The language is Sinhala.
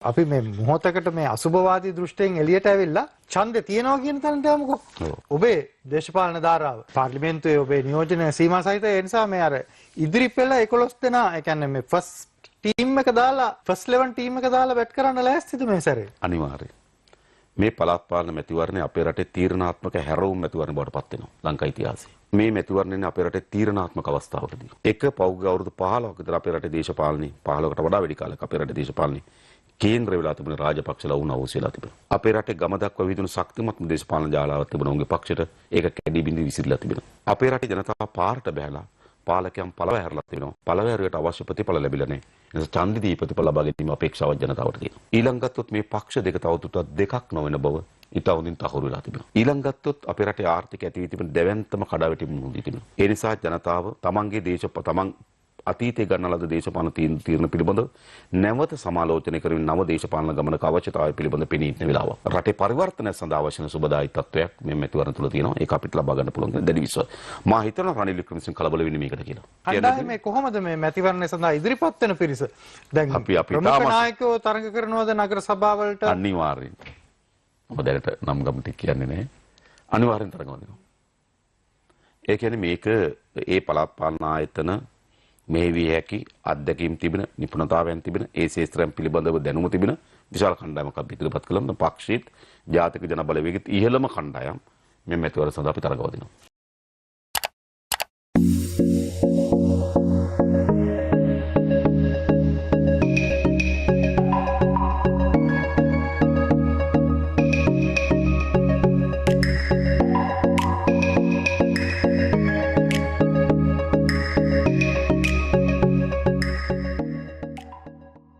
අපි මේ මොහොතකට මේ අසුභවාදී දෘෂ්ටියෙන් එළියට ඇවිල්ලා ඡන්දේ තියනවා කියන තැනට යමුකෝ. ඔබේ දේශපාලන ධාරාව පාර්ලිමේන්තුවේ ඔබේ නියෝජන සීමා සහිත ඒ නිසා මේ අර ඉදිරි පෙළ 11 දෙනා ඒ කියන්නේ මේ ෆස්ට් ටීම් එක දාලා ෆස්ට් 11 ටීම් එක දාලා බැට් කරන්න ලෑස්තිද මේ සැරේ? අනිවාර්යයෙන්. මේ පළාත් පාලන මැතිවරණය අපේ රටේ තීරණාත්මක හැරවුම් මැතිවරණ බවට පත් වෙනවා ලංකා ඉතිහාසයේ. මේ මැතිවරණයනේ අපේ රටේ තීරණාත්මක අවස්ථාවකදී. එක පෞද්ගලික අවුරුදු 15ක විතර අපේ රටේ දේශපාලනේ 15කට වඩා වැඩි කාලයක් අපේ රටේ දේශපාලනේ කේන්ද්‍ර වෙලා තිබුණ රාජපක්ෂලා වුණ අවශ්‍යලා තිබුණා. අපේ රටේ ගම දක්වා විදුණු ශක්තිමත් දේශපාලන ජාලාවක් තිබුණා. උන්ගේ පක්ෂයට ඒක කැඩි බිඳි විසිරලා තිබුණා. අපේ රටේ ජනතාව පාරට බහැලා පාලකයන් පළව හැරලා තිබෙනවා. පළව හැරුවට අවශ්‍ය ප්‍රතිඵල ලැබිලා නැහැ. ඒ නිසා ඡන්දදී ප්‍රතිඵල ලබා ගැනීම අපේක්ෂාවක් ජනතාවට තියෙනවා. ඊළඟ ගත්තොත් මේ පක්ෂ දෙක තවදුරටත් දෙකක් නොවන බව ඊට උදින් තහවුරු වෙලා තිබෙනවා. ඊළඟ ගත්තොත් අපේ රටේ ආර්ථික ඇති වී තිබෙන දැවැන්තම කඩාවැටීම මුහුදී තිබෙනවා. ඒ නිසා ජනතාව තමන්ගේ තමන් අතීතයේ ගන්න ලද දේශපාලන තීරණ පිළිබඳව නැවත සමාලෝචනය කරමින් නව දේශපාලන ගමනක අවශ්‍යතාවය පිළිබඳ පෙනී ඉන්න වෙලාව. රටේ පරිවර්තනය සඳහා අවශ්‍ය වෙන සුබදායී තත්වයක් මේ මැතිවරණ තුල තියෙනවා. ඒක අපිට ලබා ගන්න පුළුවන් කියන දැඩි විශ්වාසය. මා හිතනවා රනිල් වික්‍රමසිංහ කලබල වෙන්නේ මේකට කියලා. කණ්ඩායමේ කොහොමද මේ මැතිවරණය සඳහා ඉදිරිපත් වෙන පිරිස? දැන් අපි ප්‍රමුඛ නායකයෝ තරඟ කරනවද නගර සභාවලට? අනිවාර්යෙන්. මම දැනට නම් ගම ටික කියන්නේ නැහැ. අනිවාර්යෙන් තරඟවනවා. ඒ කියන්නේ මේක ඒ පළාත් පාලන ආයතන මේ විය හැකි අත්දැකීම් තිබෙන නිපුණතාවයන් තිබෙන ඒ ශාස්ත්‍රයන් පිළිබඳව දැනුම තිබෙන විශාල කණ්ඩායමක් අපි ඉදිරිපත් කළා. පක්ෂීත් ජාතික ජන බලවේගීත් ඉහළම කණ්ඩායම් මේ මැතිවරණ සඳහා අපි තරඟ වදිනවා.